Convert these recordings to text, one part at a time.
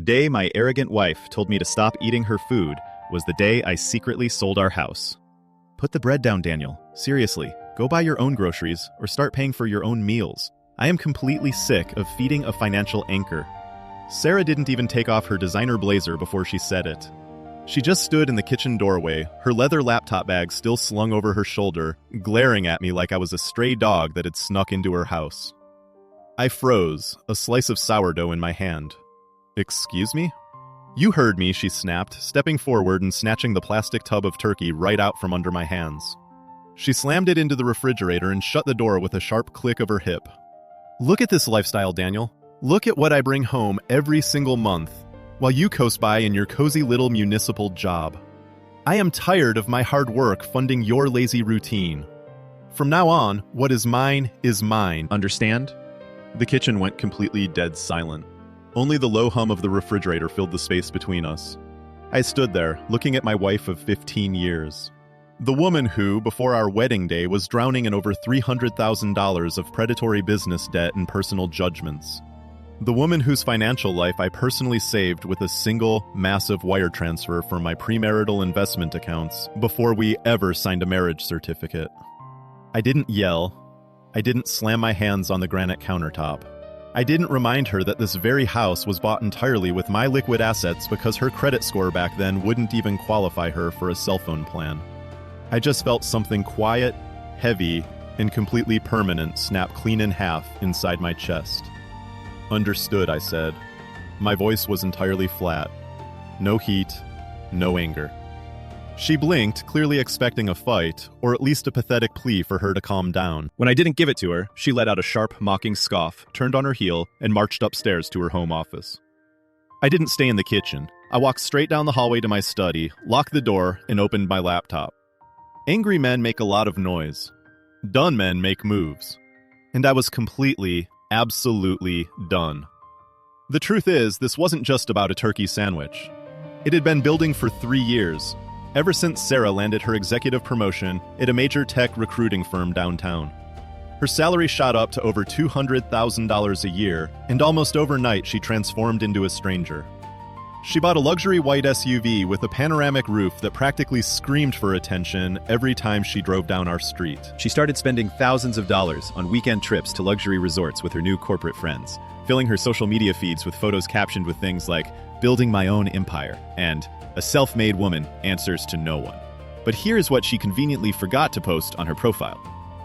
The day my arrogant wife told me to stop eating her food was the day I secretly sold our house. Put the bread down, Daniel. Seriously, go buy your own groceries or start paying for your own meals. I am completely sick of feeding a financial anchor. Sarah didn't even take off her designer blazer before she said it. She just stood in the kitchen doorway, her leather laptop bag still slung over her shoulder, glaring at me like I was a stray dog that had snuck into her house. I froze, a slice of sourdough in my hand. Excuse me? You heard me, she snapped, stepping forward and snatching the plastic tub of turkey right out from under my hands. She slammed it into the refrigerator and shut the door with a sharp click of her hip. Look at this lifestyle, Daniel. Look at what I bring home every single month, while you coast by in your cozy little municipal job. I am tired of my hard work funding your lazy routine. From now on, what is mine is mine. Understand? The kitchen went completely dead silent. Only the low hum of the refrigerator filled the space between us. I stood there, looking at my wife of 15 years. The woman who, before our wedding day, was drowning in over $300,000 of predatory business debt and personal judgments. The woman whose financial life I personally saved with a single, massive wire transfer from my premarital investment accounts before we ever signed a marriage certificate. I didn't yell. I didn't slam my hands on the granite countertop. I didn't remind her that this very house was bought entirely with my liquid assets because her credit score back then wouldn't even qualify her for a cell phone plan. I just felt something quiet, heavy, and completely permanent snap clean in half inside my chest. Understood, I said. My voice was entirely flat. No heat, no anger. She blinked, clearly expecting a fight, or at least a pathetic plea for her to calm down. When I didn't give it to her, she let out a sharp, mocking scoff, turned on her heel, and marched upstairs to her home office. I didn't stay in the kitchen. I walked straight down the hallway to my study, locked the door, and opened my laptop. Angry men make a lot of noise. Done men make moves. And I was completely, absolutely done. The truth is, this wasn't just about a turkey sandwich. It had been building for 3 years, ever since Sarah landed her executive promotion at a major tech recruiting firm downtown. Her salary shot up to over $200,000 a year, and almost overnight she transformed into a stranger. She bought a luxury white SUV with a panoramic roof that practically screamed for attention every time she drove down our street. She started spending thousands of dollars on weekend trips to luxury resorts with her new corporate friends, filling her social media feeds with photos captioned with things like, "Building my own empire," and "A self-made woman answers to no one." But here's what she conveniently forgot to post on her profile.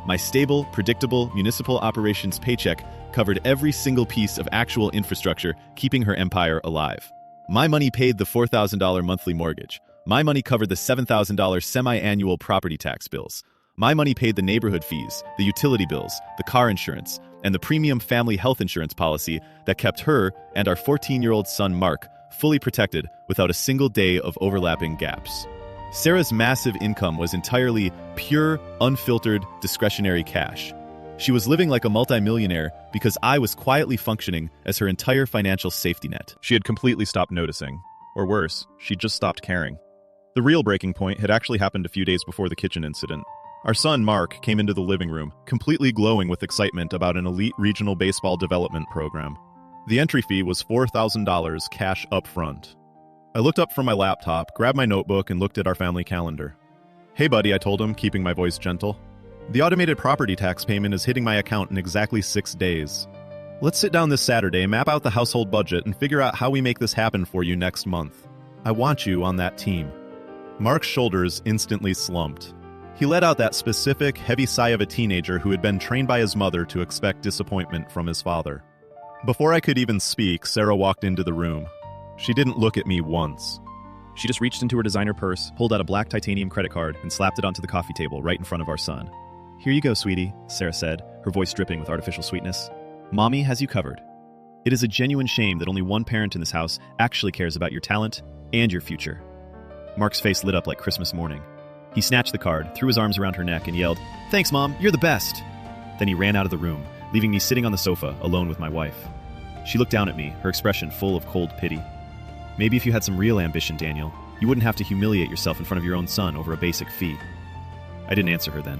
My stable, predictable municipal operations paycheck covered every single piece of actual infrastructure keeping her empire alive. My money paid the $4,000 monthly mortgage. My money covered the $7,000 semi-annual property tax bills. My money paid the neighborhood fees, the utility bills, the car insurance, and the premium family health insurance policy that kept her and our 14-year-old son Mark fully protected without a single day of overlapping gaps. Sarah's massive income was entirely pure, unfiltered, discretionary cash. She was living like a multimillionaire because I was quietly functioning as her entire financial safety net. She had completely stopped noticing. Or worse, she'd just stopped caring. The real breaking point had actually happened a few days before the kitchen incident. Our son, Mark, came into the living room, completely glowing with excitement about an elite regional baseball development program. The entry fee was $4,000 cash up front. I looked up from my laptop, grabbed my notebook, and looked at our family calendar. "Hey buddy," I told him, keeping my voice gentle. "The automated property tax payment is hitting my account in exactly 6 days. Let's sit down this Saturday, map out the household budget, and figure out how we make this happen for you next month. I want you on that team." Mark's shoulders instantly slumped. He let out that specific, heavy sigh of a teenager who had been trained by his mother to expect disappointment from his father. Before I could even speak, Sarah walked into the room. She didn't look at me once. She just reached into her designer purse, pulled out a black titanium credit card, and slapped it onto the coffee table right in front of our son. "Here you go, sweetie," Sarah said, her voice dripping with artificial sweetness. "Mommy has you covered. It is a genuine shame that only one parent in this house actually cares about your talent and your future." Mark's face lit up like Christmas morning. He snatched the card, threw his arms around her neck, and yelled, "Thanks, Mom, you're the best!" Then he ran out of the room, leaving me sitting on the sofa, alone with my wife. She looked down at me, her expression full of cold pity. "Maybe if you had some real ambition, Daniel, you wouldn't have to humiliate yourself in front of your own son over a basic fee." I didn't answer her then.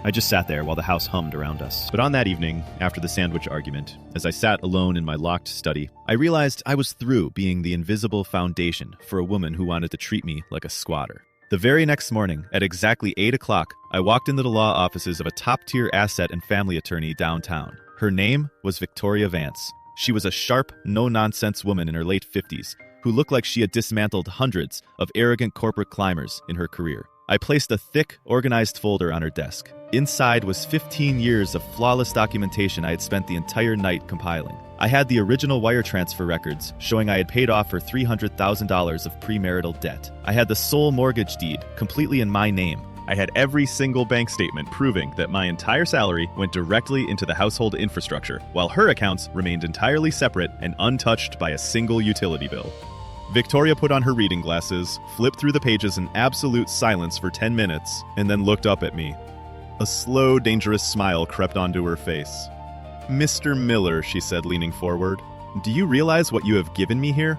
I just sat there while the house hummed around us. But on that evening, after the sandwich argument, as I sat alone in my locked study, I realized I was through being the invisible foundation for a woman who wanted to treat me like a squatter. The very next morning, at exactly 8 o'clock, I walked into the law offices of a top-tier asset and family attorney downtown. Her name was Victoria Vance. She was a sharp, no-nonsense woman in her late 50s who looked like she had dismantled hundreds of arrogant corporate climbers in her career. I placed a thick, organized folder on her desk. Inside was 15 years of flawless documentation I had spent the entire night compiling. I had the original wire transfer records showing I had paid off her $300,000 of premarital debt. I had the sole mortgage deed completely in my name. I had every single bank statement proving that my entire salary went directly into the household infrastructure, while her accounts remained entirely separate and untouched by a single utility bill. Victoria put on her reading glasses, flipped through the pages in absolute silence for 10 minutes, and then looked up at me. A slow, dangerous smile crept onto her face. "Mr. Miller," she said, leaning forward, "do you realize what you have given me here?"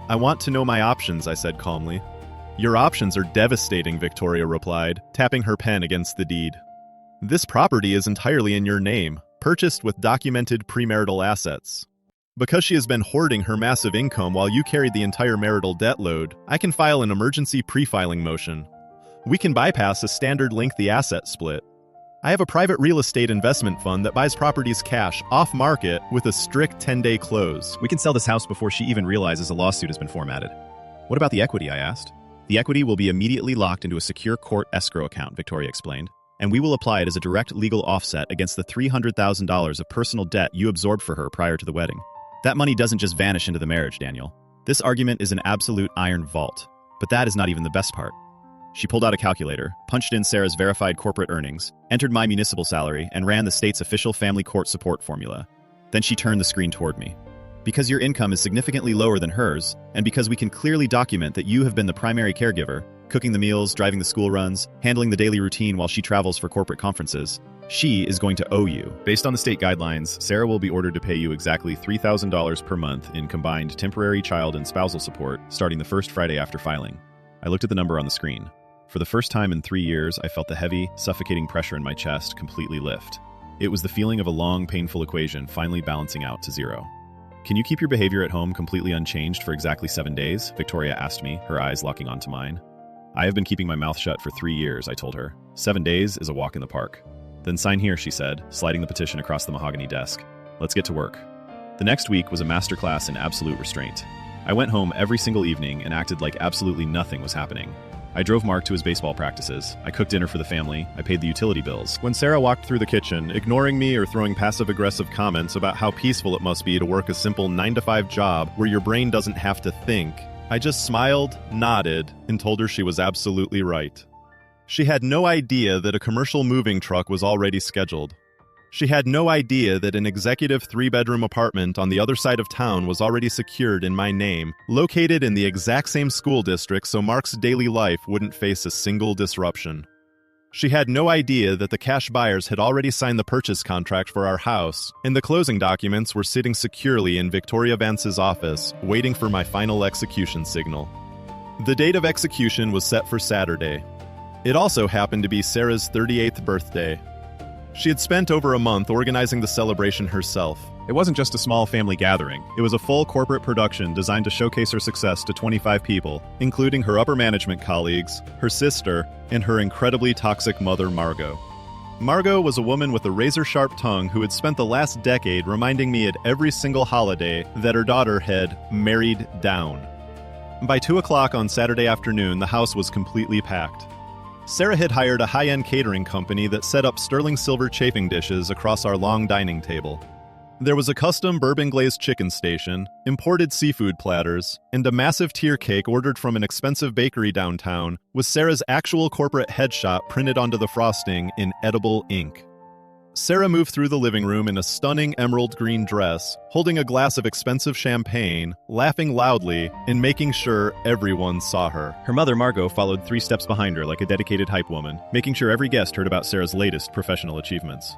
"I want to know my options," I said calmly. "Your options are devastating," Victoria replied, tapping her pen against the deed. "This property is entirely in your name, purchased with documented premarital assets. Because she has been hoarding her massive income while you carried the entire marital debt load, I can file an emergency pre-filing motion. We can bypass a standard lengthy asset split. I have a private real estate investment fund that buys properties cash off-market with a strict 10-day close. We can sell this house before she even realizes a lawsuit has been formatted." "What about the equity?" I asked. "The equity will be immediately locked into a secure court escrow account," Victoria explained, "and we will apply it as a direct legal offset against the $300,000 of personal debt you absorbed for her prior to the wedding. That money doesn't just vanish into the marriage, Daniel. This argument is an absolute iron vault. But that is not even the best part." She pulled out a calculator, punched in Sarah's verified corporate earnings, entered my municipal salary, and ran the state's official family court support formula. Then she turned the screen toward me. "Because your income is significantly lower than hers, and because we can clearly document that you have been the primary caregiver, cooking the meals, driving the school runs, handling the daily routine while she travels for corporate conferences, she is going to owe you. Based on the state guidelines, Sarah will be ordered to pay you exactly $3,000 per month in combined temporary child and spousal support starting the first Friday after filing." I looked at the number on the screen. For the first time in 3 years, I felt the heavy, suffocating pressure in my chest completely lift. It was the feeling of a long, painful equation finally balancing out to zero. "Can you keep your behavior at home completely unchanged for exactly 7 days?" Victoria asked me, her eyes locking onto mine. "I have been keeping my mouth shut for 3 years," I told her. 7 days is a walk in the park." "Then sign here," she said, sliding the petition across the mahogany desk. "Let's get to work." The next week was a masterclass in absolute restraint. I went home every single evening and acted like absolutely nothing was happening. I drove Mark to his baseball practices. I cooked dinner for the family. I paid the utility bills. When Sarah walked through the kitchen, ignoring me or throwing passive-aggressive comments about how peaceful it must be to work a simple 9-to-5 job where your brain doesn't have to think, I just smiled, nodded, and told her she was absolutely right. She had no idea that a commercial moving truck was already scheduled. She had no idea that an executive 3-bedroom apartment on the other side of town was already secured in my name, located in the exact same school district so Mark's daily life wouldn't face a single disruption. She had no idea that the cash buyers had already signed the purchase contract for our house, and the closing documents were sitting securely in Victoria Vance's office, waiting for my final execution signal. The date of execution was set for Saturday. It also happened to be Sarah's 38th birthday. She had spent over a month organizing the celebration herself. It wasn't just a small family gathering. It was a full corporate production designed to showcase her success to 25 people, including her upper management colleagues, her sister, and her incredibly toxic mother, Margot. Margot was a woman with a razor-sharp tongue who had spent the last decade reminding me at every single holiday that her daughter had married down. By 2 o'clock on Saturday afternoon, the house was completely packed. Sarah had hired a high-end catering company that set up sterling silver chafing dishes across our long dining table. There was a custom bourbon-glazed chicken station, imported seafood platters, and a massive tier cake ordered from an expensive bakery downtown with Sarah's actual corporate headshot printed onto the frosting in edible ink. Sarah moved through the living room in a stunning emerald green dress, holding a glass of expensive champagne, laughing loudly, and making sure everyone saw her. Her mother, Margot, followed 3 steps behind her like a dedicated hype woman, making sure every guest heard about Sarah's latest professional achievements.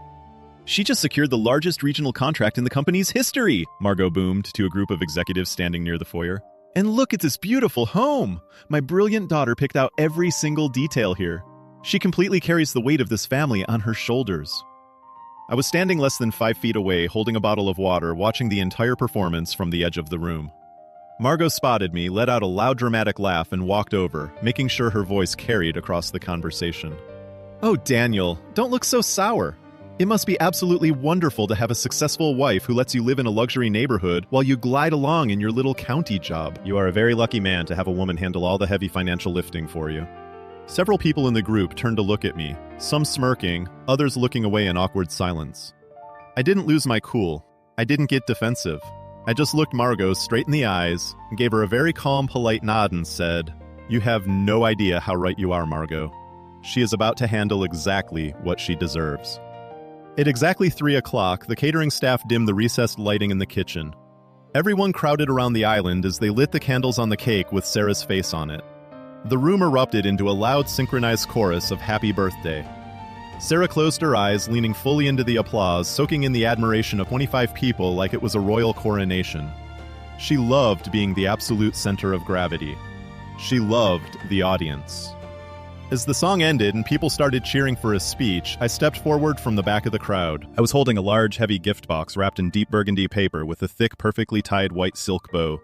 "She just secured the largest regional contract in the company's history," Margot boomed to a group of executives standing near the foyer. "And look at this beautiful home! My brilliant daughter picked out every single detail here. She completely carries the weight of this family on her shoulders. I was standing less than 5 feet away, holding a bottle of water, watching the entire performance from the edge of the room. Margot spotted me, let out a loud dramatic laugh, and walked over, making sure her voice carried across the conversation. "Oh, Daniel, don't look so sour. It must be absolutely wonderful to have a successful wife who lets you live in a luxury neighborhood while you glide along in your little county job. You are a very lucky man to have a woman handle all the heavy financial lifting for you." Several people in the group turned to look at me, some smirking, others looking away in awkward silence. I didn't lose my cool. I didn't get defensive. I just looked Margot straight in the eyes, gave her a very calm, polite nod and said, "You have no idea how right you are, Margot. She is about to handle exactly what she deserves." At exactly 3 o'clock, the catering staff dimmed the recessed lighting in the kitchen. Everyone crowded around the island as they lit the candles on the cake with Sarah's face on it. The room erupted into a loud, synchronized chorus of happy birthday. Sarah closed her eyes, leaning fully into the applause, soaking in the admiration of 25 people like it was a royal coronation. She loved being the absolute center of gravity. She loved the audience. As the song ended and people started cheering for his speech, I stepped forward from the back of the crowd. I was holding a large, heavy gift box wrapped in deep burgundy paper with a thick, perfectly tied white silk bow.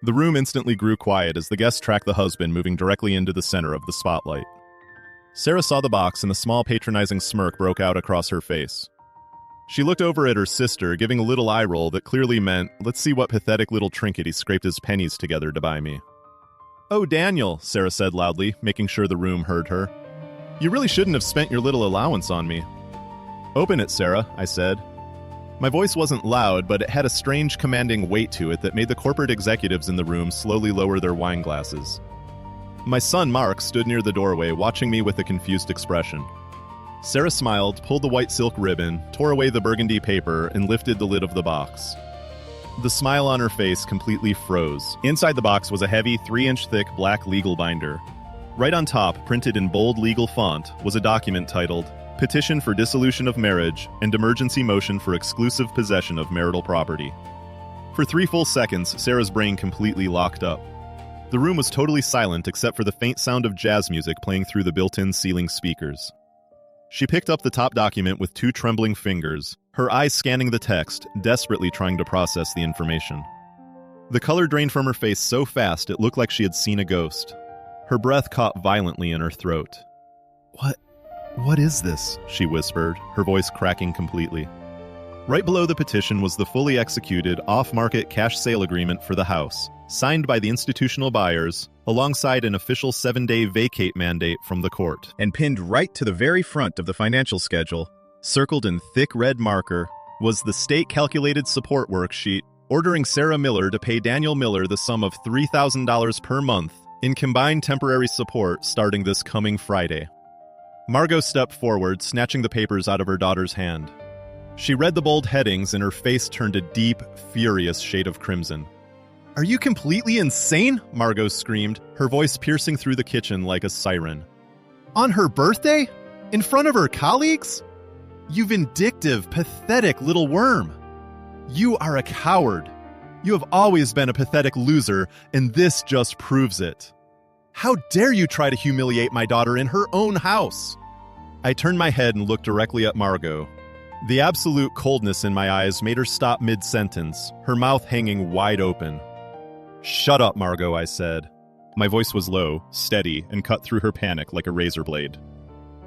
The room instantly grew quiet as the guests tracked the husband moving directly into the center of the spotlight. Sarah saw the box and a small patronizing smirk broke out across her face. She looked over at her sister, giving a little eye roll that clearly meant, "Let's see what pathetic little trinket he scraped his pennies together to buy me." "Oh, Daniel," Sarah said loudly, making sure the room heard her. "You really shouldn't have spent your little allowance on me." "Open it, Sarah," I said. My voice wasn't loud, but it had a strange, commanding weight to it that made the corporate executives in the room slowly lower their wine glasses. My son, Mark, stood near the doorway, watching me with a confused expression. Sarah smiled, pulled the white silk ribbon, tore away the burgundy paper, and lifted the lid of the box. The smile on her face completely froze. Inside the box was a heavy, 3-inch thick black legal binder. Right on top, printed in bold legal font, was a document titled, "Petition for Dissolution of Marriage and Emergency Motion for Exclusive Possession of Marital Property." For 3 full seconds, Sarah's brain completely locked up. The room was totally silent except for the faint sound of jazz music playing through the built-in ceiling speakers. She picked up the top document with 2 trembling fingers, her eyes scanning the text, desperately trying to process the information. The color drained from her face so fast it looked like she had seen a ghost. Her breath caught violently in her throat. What is this?" she whispered, her voice cracking completely. Right below the petition was the fully executed, off-market cash sale agreement for the house, signed by the institutional buyers, alongside an official 7-day vacate mandate from the court. And pinned right to the very front of the financial schedule, circled in thick red marker, was the state-calculated support worksheet ordering Sarah Miller to pay Daniel Miller the sum of $3,000 per month in combined temporary support starting this coming Friday. Margot stepped forward, snatching the papers out of her daughter's hand. She read the bold headings and her face turned a deep, furious shade of crimson. "Are you completely insane?" Margot screamed, her voice piercing through the kitchen like a siren. "On her birthday? In front of her colleagues? You vindictive, pathetic little worm. You are a coward. You have always been a pathetic loser, and this just proves it. How dare you try to humiliate my daughter in her own house?" I turned my head and looked directly at Margot. The absolute coldness in my eyes made her stop mid-sentence, her mouth hanging wide open. "Shut up, Margot," I said. My voice was low, steady, and cut through her panic like a razor blade.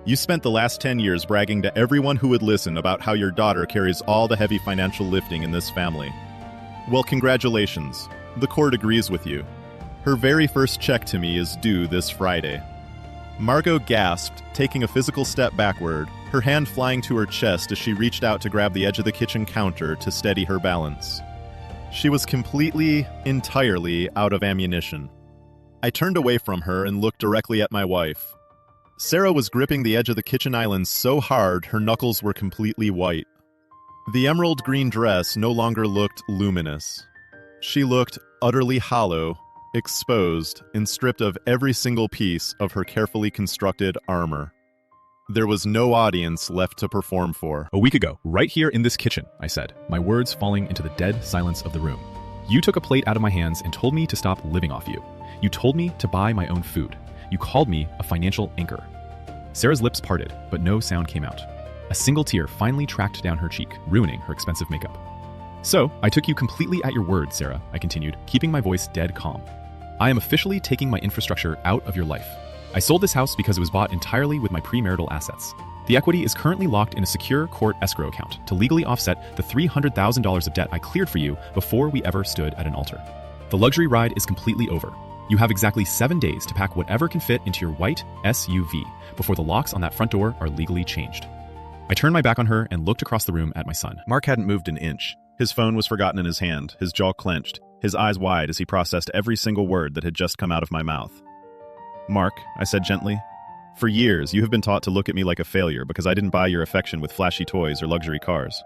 "You spent the last 10 years bragging to everyone who would listen about how your daughter carries all the heavy financial lifting in this family. Well, congratulations. The court agrees with you. Her very first check to me is due this Friday." Margot gasped, taking a physical step backward, her hand flying to her chest as she reached out to grab the edge of the kitchen counter to steady her balance. She was completely, entirely out of ammunition. I turned away from her and looked directly at my wife. Sarah was gripping the edge of the kitchen island so hard her knuckles were completely white. The emerald green dress no longer looked luminous. She looked utterly hollow, exposed, and stripped of every single piece of her carefully constructed armor. There was no audience left to perform for. "A week ago, right here in this kitchen," I said, my words falling into the dead silence of the room. "You took a plate out of my hands and told me to stop living off you. You told me to buy my own food. You called me a financial anchor." Sarah's lips parted, but no sound came out. A single tear finally tracked down her cheek, ruining her expensive makeup. So, I took you completely at your word, Sarah, I continued, keeping my voice dead calm. I am officially taking my infrastructure out of your life. I sold this house because it was bought entirely with my premarital assets. The equity is currently locked in a secure court escrow account to legally offset the $300,000 of debt I cleared for you before we ever stood at an altar. The luxury ride is completely over. You have exactly 7 days to pack whatever can fit into your white SUV before the locks on that front door are legally changed. I turned my back on her and looked across the room at my son. Mark hadn't moved an inch. His phone was forgotten in his hand, his jaw clenched, his eyes wide as he processed every single word that had just come out of my mouth. Mark, I said gently, for years you have been taught to look at me like a failure because I didn't buy your affection with flashy toys or luxury cars.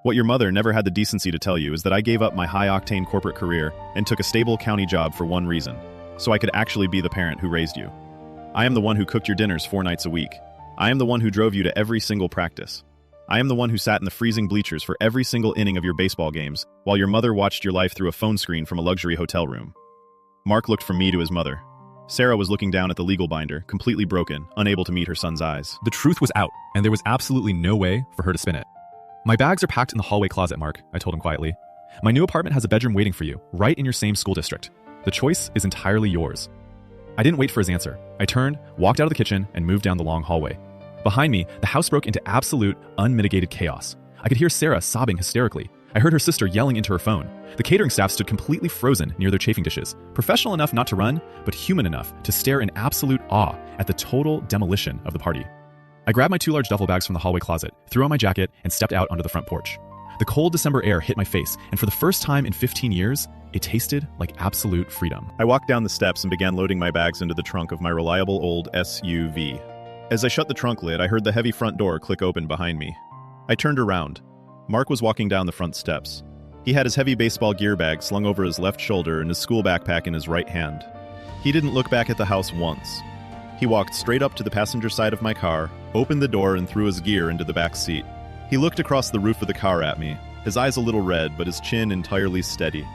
What your mother never had the decency to tell you is that I gave up my high-octane corporate career and took a stable county job for one reason, so I could actually be the parent who raised you. I am the one who cooked your dinners 4 nights a week. I am the one who drove you to every single practice. I am the one who sat in the freezing bleachers for every single inning of your baseball games, while your mother watched your life through a phone screen from a luxury hotel room. Mark looked from me to his mother. Sarah was looking down at the legal binder, completely broken, unable to meet her son's eyes. The truth was out, and there was absolutely no way for her to spin it. My bags are packed in the hallway closet, Mark, I told him quietly. My new apartment has a bedroom waiting for you, right in your same school district. The choice is entirely yours. I didn't wait for his answer. I turned, walked out of the kitchen, and moved down the long hallway. Behind me, the house broke into absolute, unmitigated chaos. I could hear Sarah sobbing hysterically. I heard her sister yelling into her phone. The catering staff stood completely frozen near their chafing dishes, professional enough not to run, but human enough to stare in absolute awe at the total demolition of the party. I grabbed my 2 large duffel bags from the hallway closet, threw on my jacket, and stepped out onto the front porch. The cold December air hit my face, and for the first time in 15 years, it tasted like absolute freedom. I walked down the steps and began loading my bags into the trunk of my reliable old SUV. As I shut the trunk lid, I heard the heavy front door click open behind me. I turned around. Mark was walking down the front steps. He had his heavy baseball gear bag slung over his left shoulder and his school backpack in his right hand. He didn't look back at the house once. He walked straight up to the passenger side of my car, opened the door, and threw his gear into the back seat. He looked across the roof of the car at me, his eyes a little red, but his chin entirely steady.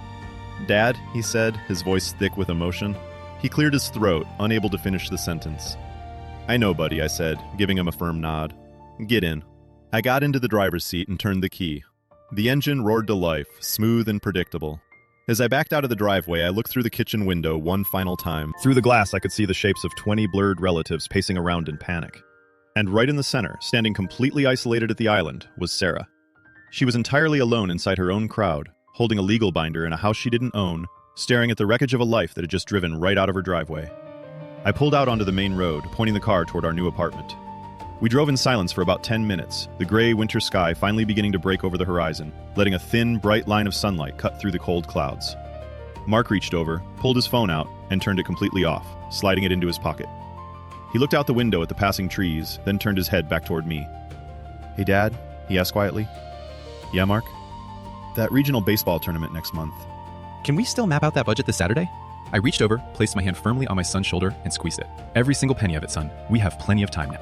"Dad," he said, his voice thick with emotion. He cleared his throat, unable to finish the sentence. "I know, buddy," I said, giving him a firm nod. "Get in." I got into the driver's seat and turned the key. The engine roared to life, smooth and predictable. As I backed out of the driveway, I looked through the kitchen window one final time. Through the glass, I could see the shapes of 20 blurred relatives pacing around in panic. And right in the center, standing completely isolated at the island, was Sarah. She was entirely alone inside her own crowd, holding a legal binder in a house she didn't own, staring at the wreckage of a life that had just driven right out of her driveway. I pulled out onto the main road, pointing the car toward our new apartment. We drove in silence for about 10 minutes, the gray winter sky finally beginning to break over the horizon, letting a thin, bright line of sunlight cut through the cold clouds. Mark reached over, pulled his phone out, and turned it completely off, sliding it into his pocket. He looked out the window at the passing trees, then turned his head back toward me. "Hey, Dad?" he asked quietly. "Yeah, Mark?" "That regional baseball tournament next month." Can we still map out that budget this Saturday? I reached over, placed my hand firmly on my son's shoulder, and squeezed it. Every single penny of it, son. We have plenty of time now.